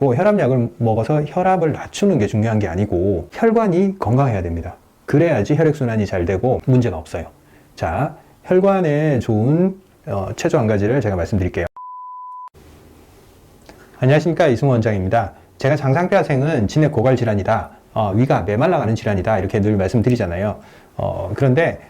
혈압약을 먹어서 혈압을 낮추는 게 중요한 게 아니고 혈관이 건강해야 됩니다. 그래야지 혈액순환이 잘 되고 문제가 없어요. 자, 혈관에 좋은 체조 한 가지를 제가 말씀드릴게요. 안녕하십니까, 이승호 원장입니다. 제가 장상폐하생은 진액 고갈 질환이다, 위가 메말라가는 질환이다, 이렇게 늘 말씀드리잖아요. 그런데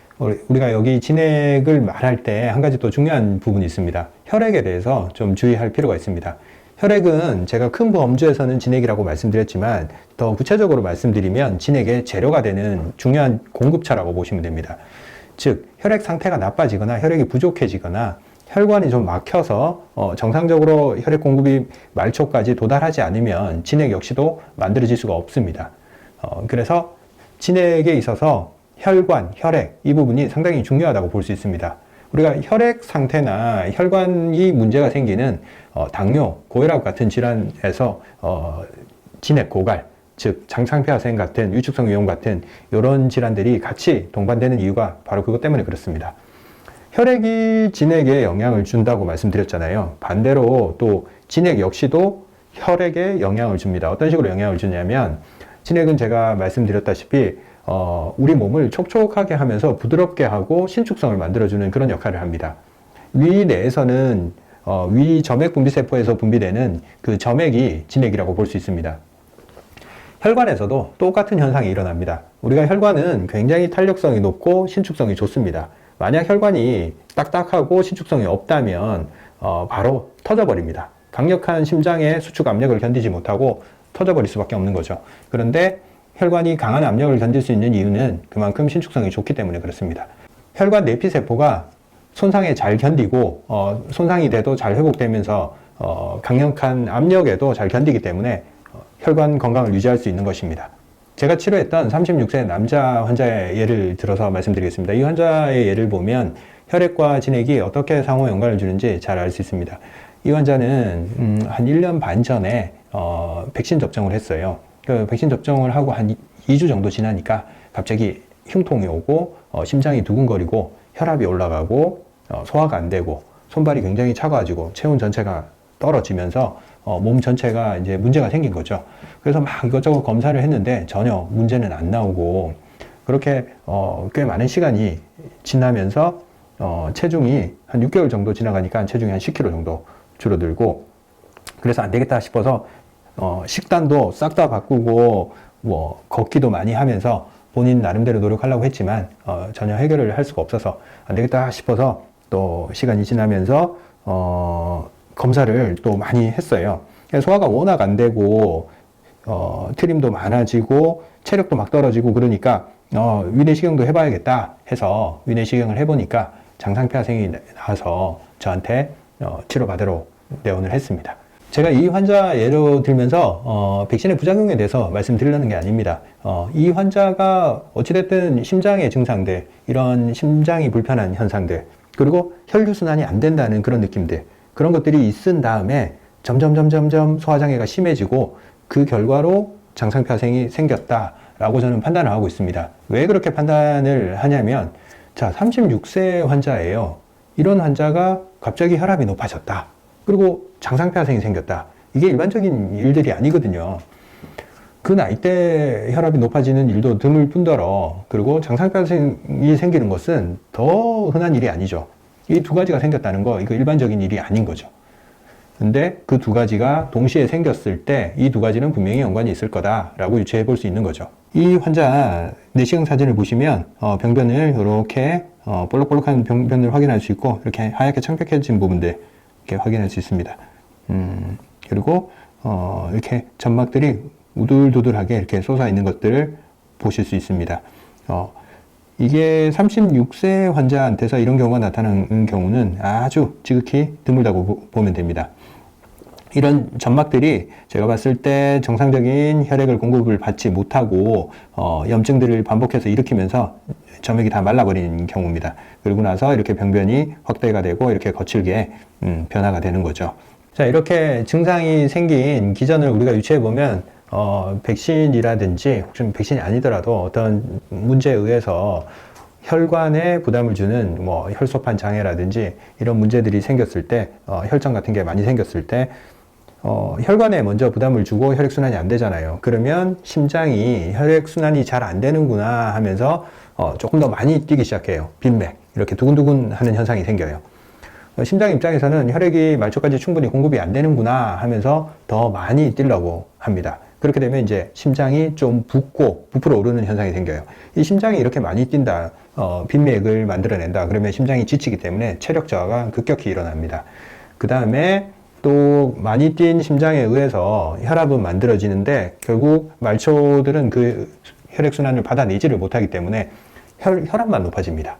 우리가 여기 진액을 말할 때 한 가지 또 중요한 부분이 있습니다. 혈액에 대해서 좀 주의할 필요가 있습니다. 혈액은 제가 큰 범주에서는 진액이라고 말씀드렸지만 더 구체적으로 말씀드리면 진액의 재료가 되는 중요한 공급처라고 보시면 됩니다. 즉, 혈액 상태가 나빠지거나 혈액이 부족해지거나 혈관이 좀 막혀서 정상적으로 혈액 공급이 말초까지 도달하지 않으면 진액 역시도 만들어질 수가 없습니다. 그래서 진액에 있어서 혈관, 혈액 이 부분이 상당히 중요하다고 볼 수 있습니다. 우리가 혈액 상태나 혈관이 문제가 생기는 당뇨, 고혈압 같은 질환에서 진액 고갈, 즉 장상폐하생 같은 위축성 위염 같은 이런 질환들이 같이 동반되는 이유가 바로 그것 때문에 그렇습니다. 혈액이 진액에 영향을 준다고 말씀드렸잖아요. 반대로 또 진액 역시도 혈액에 영향을 줍니다. 어떤 식으로 영향을 주냐면, 진액은 제가 말씀드렸다시피 우리 몸을 촉촉하게 하면서 부드럽게 하고 신축성을 만들어주는 그런 역할을 합니다. 위 내에서는 위 점액 분비세포에서 분비되는 그 점액이 진액이라고 볼 수 있습니다. 혈관에서도 똑같은 현상이 일어납니다. 우리가 혈관은 굉장히 탄력성이 높고 신축성이 좋습니다. 만약 혈관이 딱딱하고 신축성이 없다면 바로 터져버립니다. 강력한 심장의 수축 압력을 견디지 못하고 터져버릴 수밖에 없는 거죠. 그런데 혈관이 강한 압력을 견딜 수 있는 이유는 그만큼 신축성이 좋기 때문에 그렇습니다. 혈관 내피세포가 손상에 잘 견디고 손상이 돼도 잘 회복되면서 강력한 압력에도 잘 견디기 때문에 혈관 건강을 유지할 수 있는 것입니다. 제가 치료했던 36세 남자 환자의 예를 들어서 말씀드리겠습니다. 이 환자의 예를 보면 혈액과 진액이 어떻게 상호 연관을 주는지 잘 알 수 있습니다. 이 환자는 한 1년 반 전에 백신 접종을 했어요. 그 백신 접종을 하고 한 2주 정도 지나니까 갑자기 흉통이 오고 심장이 두근거리고 혈압이 올라가고 소화가 안 되고 손발이 굉장히 차가워지고 체온 전체가 떨어지면서 몸 전체가 이제 문제가 생긴 거죠. 그래서 막 이것저것 검사를 했는데 전혀 문제는 안 나오고, 그렇게 꽤 많은 시간이 지나면서 체중이 한 6개월 정도 지나가니까 체중이 한 10kg 정도 줄어들고, 그래서 안 되겠다 싶어서 식단도 싹 다 바꾸고 뭐 걷기도 많이 하면서 본인 나름대로 노력하려고 했지만 전혀 해결을 할 수가 없어서 안 되겠다 싶어서 또 시간이 지나면서 검사를 또 많이 했어요. 소화가 워낙 안 되고 트림도 많아지고 체력도 막 떨어지고 그러니까 위내시경도 해봐야겠다 해서 위내시경을 해보니까 장상폐하생이 나와서 저한테 치료받으러 내원을 했습니다. 제가 이 환자 예로 들면서 백신의 부작용에 대해서 말씀드리려는 게 아닙니다. 이 환자가 어찌됐든 심장의 증상들, 이런 심장이 불편한 현상들, 그리고 혈류순환이 안 된다는 그런 느낌들, 그런 것들이 있은 다음에 점점 소화장애가 심해지고 그 결과로 장상폐하생이 생겼다라고 저는 판단을 하고 있습니다. 왜 그렇게 판단을 하냐면, 자, 36세 환자예요. 이런 환자가 갑자기 혈압이 높아졌다, 그리고 장상폐하생이 생겼다. 이게 일반적인 일들이 아니거든요. 그 나이 때 혈압이 높아지는 일도 드물 뿐더러, 그리고 장상폐하생이 생기는 것은 더 흔한 일이 아니죠. 이 두 가지가 생겼다는 거, 이거 일반적인 일이 아닌 거죠. 근데 그 두 가지가 동시에 생겼을 때 이 두 가지는 분명히 연관이 있을 거다라고 유추해 볼 수 있는 거죠. 이 환자 내시경 사진을 보시면 병변을 이렇게 볼록볼록한 병변을 확인할 수 있고, 이렇게 하얗게 창백해진 부분들 이렇게 확인할 수 있습니다. 그리고 이렇게 점막들이 우둘두둘하게 이렇게 솟아 있는 것들을 보실 수 있습니다. 이게 36세 환자한테서 이런 경우가 나타나는 경우는 아주 지극히 드물다고 보면 됩니다. 이런 점막들이 제가 봤을 때 정상적인 혈액을 공급을 받지 못하고 염증들을 반복해서 일으키면서 점액이 다 말라버리는 경우입니다. 그러고 나서 이렇게 병변이 확대가 되고 이렇게 거칠게 변화가 되는 거죠. 자, 이렇게 증상이 생긴 기전을 우리가 유추해 보면 백신이라든지 혹시 백신이 아니더라도 어떤 문제에 의해서 혈관에 부담을 주는 뭐 혈소판 장애라든지 이런 문제들이 생겼을 때, 혈전 같은 게 많이 생겼을 때 혈관에 먼저 부담을 주고 혈액순환이 안 되잖아요. 그러면 심장이 혈액순환이 잘 안 되는구나 하면서 조금 더 많이 뛰기 시작해요. 빈맥, 이렇게 두근두근 하는 현상이 생겨요. 심장 입장에서는 혈액이 말초까지 충분히 공급이 안 되는구나 하면서 더 많이 뛰려고 합니다. 그렇게 되면 이제 심장이 좀 붓고 부풀어 오르는 현상이 생겨요. 이 심장이 이렇게 많이 뛴다, 빈맥을 만들어낸다. 그러면 심장이 지치기 때문에 체력 저하가 급격히 일어납니다. 그 다음에 또 많이 뛴 심장에 의해서 혈압은 만들어지는데 결국 말초들은 그 혈액순환을 받아내지를 못하기 때문에 혈압만 높아집니다.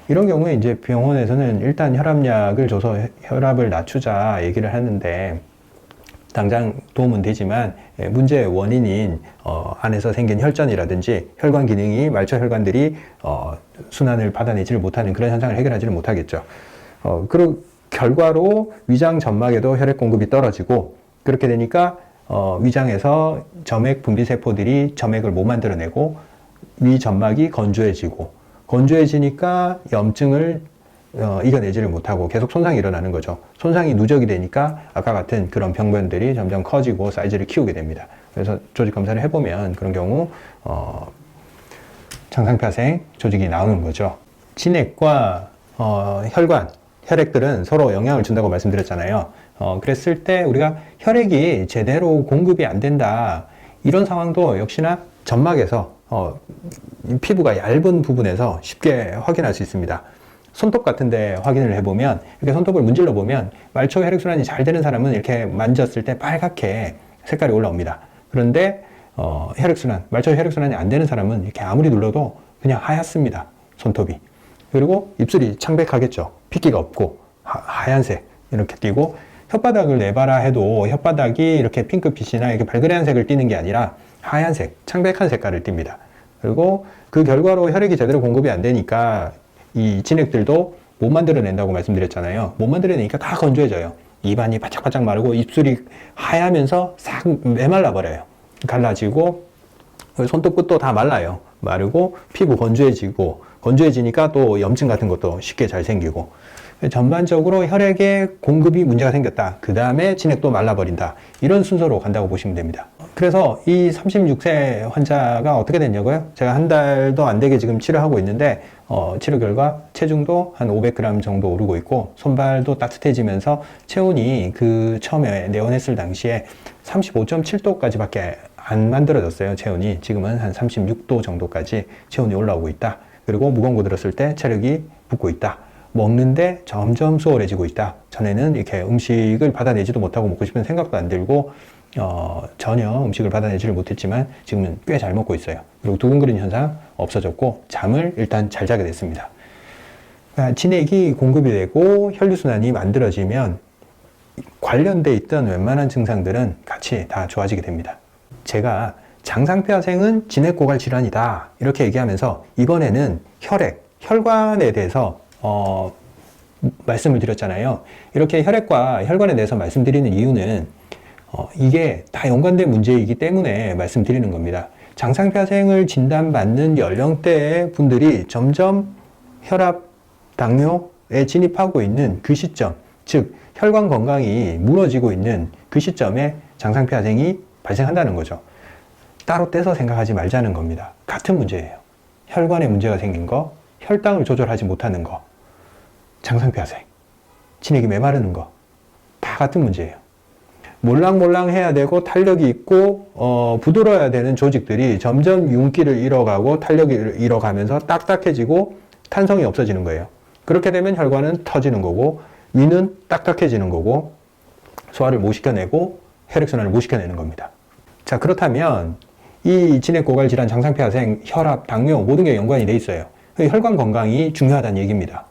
이런 경우에 이제 병원에서는 일단 혈압약을 줘서 혈압을 낮추자 얘기를 하는데 당장 도움은 되지만 문제의 원인인 안에서 생긴 혈전이라든지 혈관 기능이 말초 혈관들이 순환을 받아내지를 못하는 그런 현상을 해결하지를 못하겠죠. 그리고 결과로 위장 점막에도 혈액 공급이 떨어지고 그렇게 되니까 위장에서 점액 분비 세포들이 점액을 못 만들어내고 위 점막이 건조해지니까 염증을 이겨내지를 못하고 계속 손상이 일어나는 거죠. 손상이 누적이 되니까 아까 같은 그런 병변들이 점점 커지고 사이즈를 키우게 됩니다. 그래서 조직 검사를 해보면 그런 경우 장상폐하생 조직이 나오는 거죠. 진액과 혈관, 혈액들은 서로 영향을 준다고 말씀드렸잖아요. 그랬을 때 우리가 혈액이 제대로 공급이 안 된다, 이런 상황도 역시나 점막에서 피부가 얇은 부분에서 쉽게 확인할 수 있습니다. 손톱 같은데 확인을 해보면, 이렇게 손톱을 문질러 보면 말초 혈액순환이 잘 되는 사람은 이렇게 만졌을 때 빨갛게 색깔이 올라옵니다. 그런데 말초 혈액순환이 안 되는 사람은 이렇게 아무리 눌러도 그냥 하얗습니다, 손톱이. 그리고 입술이 창백하겠죠. 핏기가 없고 하얀색 이렇게 띄고, 혓바닥을 내봐라 해도 혓바닥이 이렇게 핑크빛이나 이렇게 발그레한 색을 띠는 게 아니라 하얀색, 창백한 색깔을 띱니다. 그리고 그 결과로 혈액이 제대로 공급이 안 되니까 이 진액들도 못 만들어낸다고 말씀드렸잖아요. 못 만들어내니까 다 건조해져요. 입안이 바짝바짝 마르고 입술이 하얗면서 싹 메말라 버려요. 갈라지고 손톱 끝도 다 말라요. 마르고 피부 건조해지니까 또 염증 같은 것도 쉽게 잘 생기고, 전반적으로 혈액의 공급이 문제가 생겼다. 그 다음에 진액도 말라버린다. 이런 순서로 간다고 보시면 됩니다. 그래서 이 36세 환자가 어떻게 됐냐고요? 제가 한 달도 안 되게 지금 치료하고 있는데 치료 결과 체중도 한 500g 정도 오르고 있고, 손발도 따뜻해지면서 체온이 그 처음에 내원했을 당시에 35.7도까지 밖에 안 만들어졌어요. 체온이 지금은 한 36도 정도까지 체온이 올라오고 있다. 그리고 무거운 거 들었을 때 체력이 붙고 있다. 먹는데 점점 수월해지고 있다. 전에는 이렇게 음식을 받아내지도 못하고 먹고 싶은 생각도 안 들고 전혀 음식을 받아내지를 못했지만 지금은 꽤 잘 먹고 있어요. 그리고 두근거리는 현상 없어졌고 잠을 일단 잘 자게 됐습니다. 그러니까 진액이 공급이 되고 혈류순환이 만들어지면 관련돼 있던 웬만한 증상들은 같이 다 좋아지게 됩니다. 제가 장상폐하생은 진액고갈 질환이다 이렇게 얘기하면서 이번에는 혈관에 대해서 말씀을 드렸잖아요. 이렇게 혈액과 혈관에 대해서 말씀드리는 이유는 이게 다 연관된 문제이기 때문에 말씀드리는 겁니다. 장상폐하생을 진단받는 연령대의 분들이 점점 혈압, 당뇨에 진입하고 있는 그 시점, 즉 혈관 건강이 무너지고 있는 그 시점에 장상폐하생이 발생한다는 거죠. 따로 떼서 생각하지 말자는 겁니다. 같은 문제예요. 혈관에 문제가 생긴 거, 혈당을 조절하지 못하는 거, 장상폐하생, 진액이 메마르는 거, 다 같은 문제예요. 몰랑몰랑 해야 되고 탄력이 있고 부드러워야 되는 조직들이 점점 윤기를 잃어가고 탄력을 잃어가면서 딱딱해지고 탄성이 없어지는 거예요. 그렇게 되면 혈관은 터지는 거고 위는 딱딱해지는 거고 소화를 못 시켜내고 혈액순환을 못 시켜내는 겁니다. 자, 그렇다면 이 진액고갈 질환, 장상폐하생, 혈압, 당뇨 모든 게 연관이 돼 있어요. 혈관 건강이 중요하다는 얘기입니다.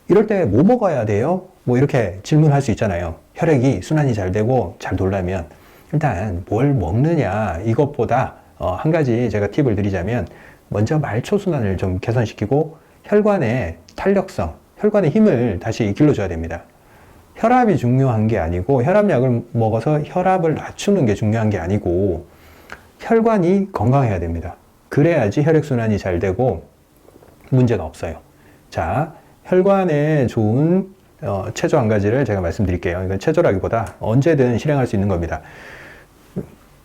이럴 때 뭐 먹어야 돼요? 뭐 이렇게 질문할 수 있잖아요. 혈액이 순환이 잘 되고 잘 돌려면 일단 뭘 먹느냐 이것보다 한 가지 제가 팁을 드리자면 먼저 말초 순환을 좀 개선시키고 혈관의 탄력성, 혈관의 힘을 다시 길러줘야 됩니다. 혈압이 중요한 게 아니고 혈압약을 먹어서 혈압을 낮추는 게 중요한 게 아니고 혈관이 건강해야 됩니다. 그래야지 혈액순환이 잘 되고 문제가 없어요. 자, 혈관에 좋은 체조 한 가지를 제가 말씀드릴게요. 이건 체조라기보다 언제든 실행할 수 있는 겁니다.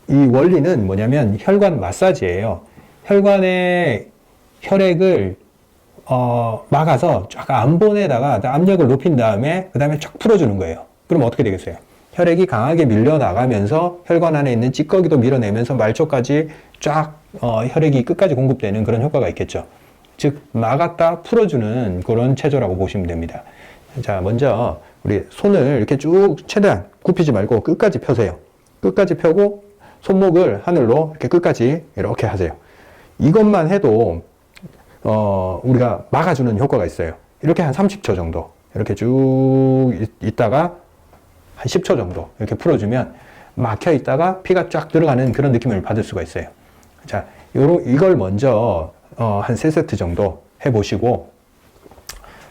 이 원리는 뭐냐면 혈관 마사지예요. 혈관의 혈액을 막아서 쫙 안본에다가 압력을 높인 다음에 그 다음에 쫙 풀어주는 거예요. 그럼 어떻게 되겠어요? 혈액이 강하게 밀려나가면서 혈관 안에 있는 찌꺼기도 밀어내면서 말초까지 쫙 혈액이 끝까지 공급되는 그런 효과가 있겠죠. 즉 막았다 풀어주는 그런 체조라고 보시면 됩니다. 자, 먼저 우리 손을 이렇게 쭉 최대한 굽히지 말고 끝까지 펴세요. 끝까지 펴고 손목을 하늘로 이렇게 끝까지 이렇게 하세요. 이것만 해도 우리가 막아주는 효과가 있어요. 이렇게 한 30초 정도 이렇게 쭉 있다가 한 10초 정도 이렇게 풀어주면 막혀 있다가 피가 쫙 들어가는 그런 느낌을 받을 수가 있어요. 자, 이걸 먼저 한 3세트 정도 해보시고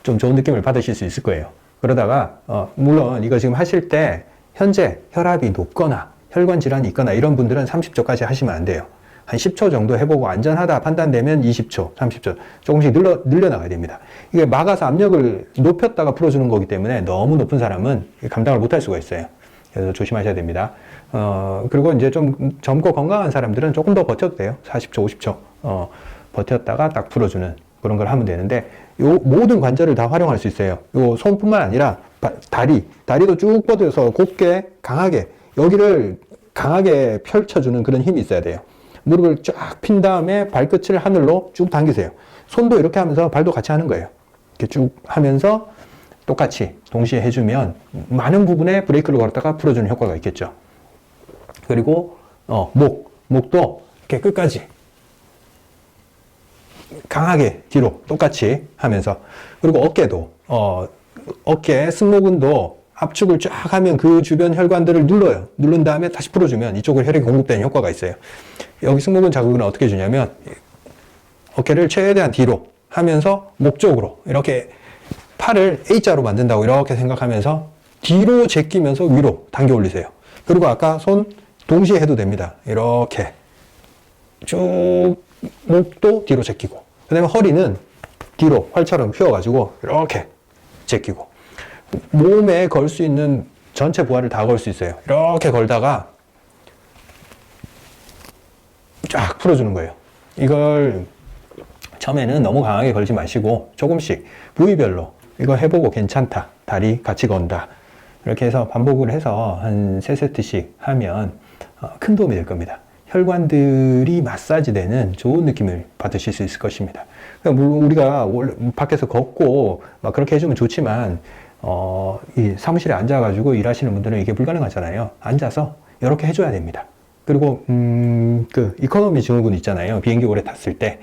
좀 좋은 느낌을 받으실 수 있을 거예요. 그러다가 물론 이거 지금 하실 때 현재 혈압이 높거나 혈관 질환이 있거나 이런 분들은 30초까지 하시면 안 돼요. 한 10초 정도 해보고 안전하다 판단되면 20초, 30초 조금씩 늘려나가야 됩니다. 이게 막아서 압력을 높였다가 풀어주는 거기 때문에 너무 높은 사람은 감당을 못할 수가 있어요. 그래서 조심하셔야 됩니다. 그리고 이제 좀 젊고 건강한 사람들은 조금 더 버텨도 돼요. 40초, 50초 버텼다가 딱 풀어주는 그런 걸 하면 되는데 요 모든 관절을 다 활용할 수 있어요. 요 손뿐만 아니라 다리도 쭉 뻗어서 곱게 강하게 여기를 강하게 펼쳐주는 그런 힘이 있어야 돼요. 무릎을 쫙 핀 다음에 발끝을 하늘로 쭉 당기세요. 손도 이렇게 하면서 발도 같이 하는 거예요. 이렇게 쭉 하면서 똑같이 동시에 해주면 많은 부분에 브레이크를 걸었다가 풀어주는 효과가 있겠죠. 그리고 목도 이렇게 끝까지 강하게 뒤로 똑같이 하면서 그리고 어깨도 어깨 승모근도 압축을 쫙 하면 그 주변 혈관들을 눌러요. 누른 다음에 다시 풀어주면 이쪽으로 혈액이 공급되는 효과가 있어요. 여기 승모근 자극은 어떻게 주냐면 어깨를 최대한 뒤로 하면서 목 쪽으로 이렇게 팔을 A자로 만든다고 이렇게 생각하면서 뒤로 제끼면서 위로 당겨 올리세요. 그리고 아까 손 동시에 해도 됩니다. 이렇게 쭉 목도 뒤로 제끼고 그 다음에 허리는 뒤로 활처럼 휘어가지고 이렇게 제끼고 몸에 걸 수 있는 전체 부하를 다 걸 수 있어요. 이렇게 걸다가 쫙 풀어주는 거예요. 이걸 처음에는 너무 강하게 걸지 마시고 조금씩 부위별로 이거 해보고 괜찮다, 다리 같이 건다 이렇게 해서 반복을 해서 한 3세트씩 하면 큰 도움이 될 겁니다. 혈관들이 마사지되는 좋은 느낌을 받으실 수 있을 것입니다. 그러니까 물론 우리가 밖에서 걷고 막 그렇게 해주면 좋지만 이 사무실에 앉아가지고 일하시는 분들은 이게 불가능하잖아요. 앉아서 이렇게 해줘야 됩니다. 그리고 그 이코노미 증후군 있잖아요. 비행기 오래 탔을 때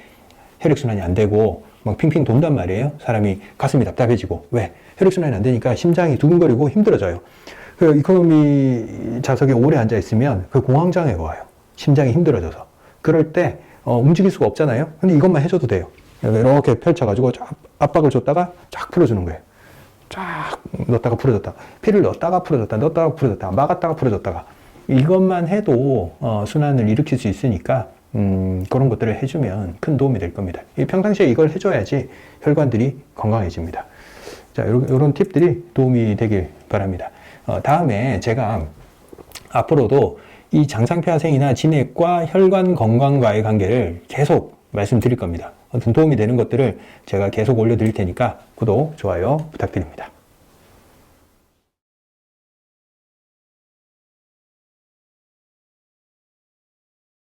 혈액순환이 안 되고 막 핑핑 돈단 말이에요. 사람이 가슴이 답답해지고 왜? 혈액순환이 안 되니까 심장이 두근거리고 힘들어져요. 그 이코노미 좌석에 오래 앉아 있으면 그 공황장애가 와요. 심장이 힘들어져서. 그럴 때 움직일 수가 없잖아요. 근데 이것만 해줘도 돼요. 이렇게 펼쳐가지고 쫙 압박을 줬다가 쫙 풀어주는 거예요. 쫙 넣었다가 풀어줬다. 피를 넣었다가 풀어줬다. 넣었다가 풀어줬다. 막았다가 풀어줬다가. 이것만 해도 순환을 일으킬 수 있으니까 그런 것들을 해주면 큰 도움이 될 겁니다. 평상시에 이걸 해줘야지 혈관들이 건강해집니다. 자, 이런 팁들이 도움이 되길 바랍니다. 다음에 제가 앞으로도 이 장상폐하생이나 진액과 혈관 건강과의 관계를 계속 말씀드릴 겁니다. 도움이 되는 것들을 제가 계속 올려드릴 테니까 구독, 좋아요 부탁드립니다.